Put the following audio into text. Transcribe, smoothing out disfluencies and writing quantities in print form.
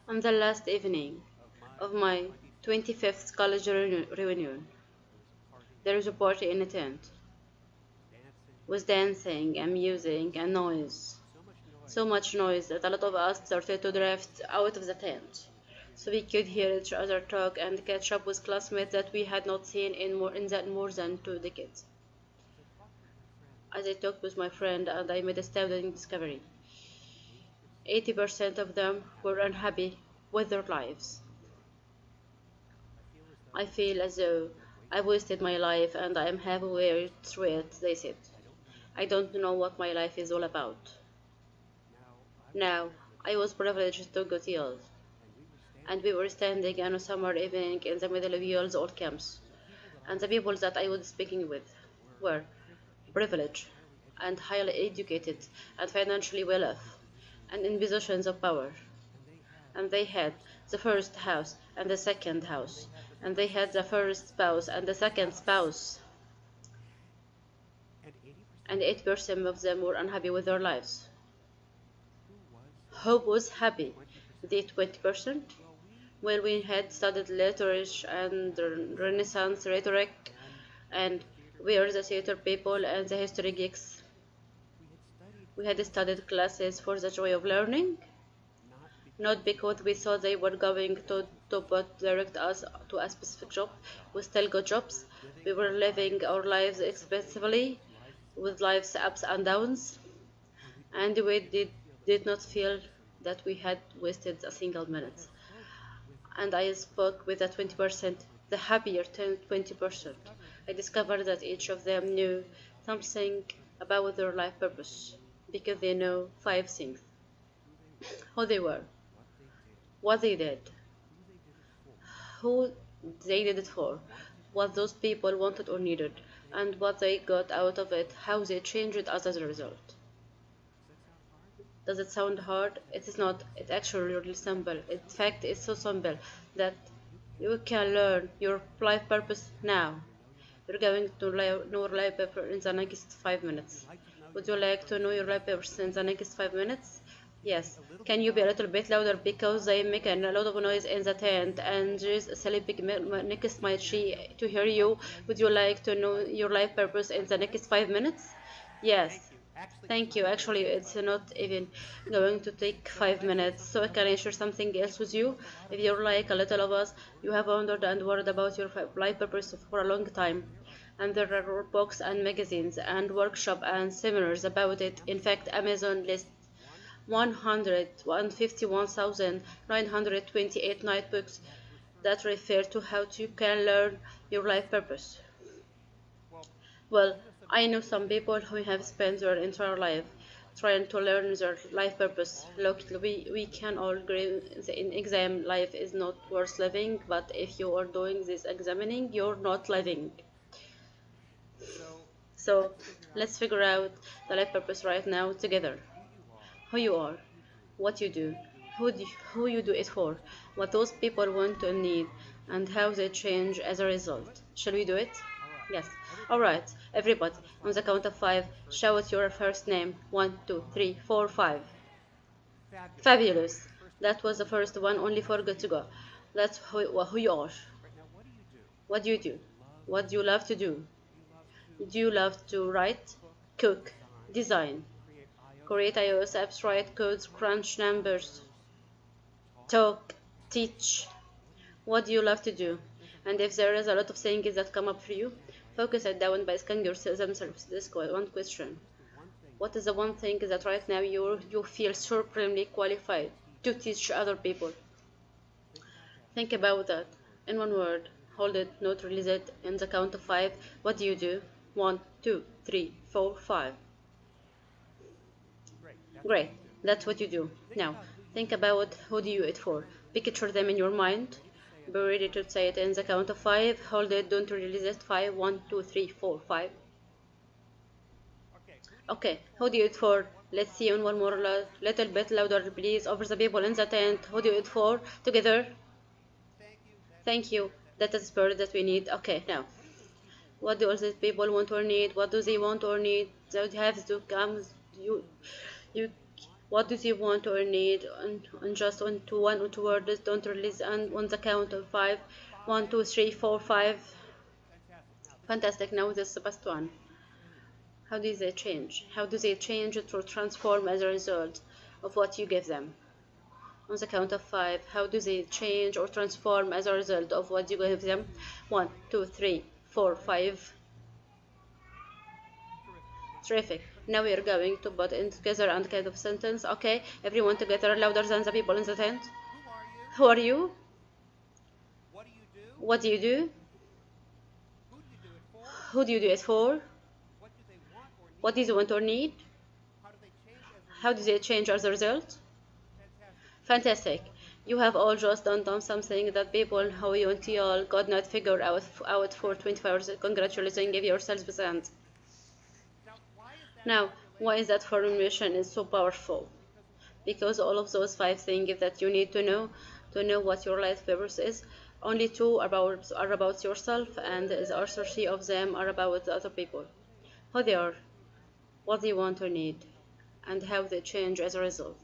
On the last evening of my 25th college reunion, there was a party in a tent, with dancing and music and noise. So much noise that a lot of us started to drift out of the tent, so we could hear each other talk and catch up with classmates that we had not seen in more than 2 decades. As I talked with my friend, and I made a astounding discovery. 80% of them were unhappy with their lives. I feel as though I wasted my life and I am halfway through it, they said. I don't know what my life is all about. Now, I was privileged to go to Yale, and we were standing on a summer evening in the middle of Yale's old camps, and the people that I was speaking with were privileged and highly educated and financially well off and in positions of power. And they had the first house and the second house, and they had the first spouse and the second spouse, and 8% of them were unhappy with their lives. Who was happy? The 20%? Well, we had studied literature and Renaissance rhetoric, and we were the theater people and the history geeks. We had studied classes for the joy of learning, not because we thought they were going to direct us to a specific job. We still got jobs. We were living our lives expressively, with life's ups and downs, and we did not feel that we had wasted a single minute. And I spoke with the 20%, the happier 20%. I discovered that each of them knew something about their life purpose, because they know 5 things: who they were, what they did, who they did it for, what those people wanted or needed, and what they got out of it, how they changed us as a result. Does it sound hard? It is not. It's actually really simple. In fact, it's so simple that you can learn your life purpose now. You're going to know your life purpose in the next 5 minutes. Would you like to know your life purpose in the next 5 minutes? Yes. Can you be a little bit louder because they make a lot of noise in the tent and there's a sleeping next my tree to hear you? Would you like to know your life purpose in the next 5 minutes? Yes. Thank you. Actually, it's not even going to take 5 minutes, so I can share something else with you. If you're like a little of us, you have wondered and worried about your life purpose for a long time, and there are books and magazines and workshops and seminars about it. In fact, Amazon lists 151,928 night books that refer to how you can learn your life purpose. Well, I know some people who have spent their entire life trying to learn their life purpose. Look, we can all agree in exam life is not worth living, but if you are doing this examining, you're not living. So let's figure out the life purpose right now together. Who you are, what you do, who you do it for, what those people want and need, and how they change as a result. Shall we do it? Yes. Alright, everybody, on the count of 5, shout your first name. 1, 2, 3, 4, 5. Fabulous. That was the first one, only 4 good to go. That's who you are. What do you do? What do you love to do? Do you love to write, cook, design, create iOS apps, write codes, crunch numbers, talk, teach? What do you love to do? And if there is a lot of things that come up for you, focus it down by asking yourself this one question. What is the one thing that right now you feel supremely qualified to teach other people? Think about that in one word. Hold it, not release it. In the count of 5, what do you do? 1, 2, 3, 4, 5. Great, that's what you do. Now, think about who do you it for. Picture them in your mind. Be ready to say it in the count of 5. Hold it, don't release it. 5, 1, 2, 3, 4, 5. Okay, who do you it for? Let's see on one more little bit louder, please. Over the people in the tent. Who do you it for? Together. Thank you. That is the spirit that we need. Okay, now. What do all these people want or need? What do they want or need? They have to come. You What do you want or need? And just on to one or two words. Don't release. And on the count of five. 1, 2, 3, 4, 5. Fantastic. Now this is the best one. How do they change? How do they change or transform as a result of what you give them? On the count of five, how do they change or transform as a result of what you give them? 1, 2, 3, 4, 5. Terrific. Now we are going to put it together and kind of sentence. Okay, everyone together, louder than the people in the tent. Who are you? What do you do? Who do you do it for? What do you want or need? How do they change as a result? Fantastic. You have all just done something that people who you until could not figure out for 24 hours. Congratulations, give yourselves a hand. Now, why is that formation is so powerful? Because all of those five things that you need to know what your life purpose is, only two are about yourself, and the other three of them are about the other people. Who they are, what they want or need, and how they change as a result.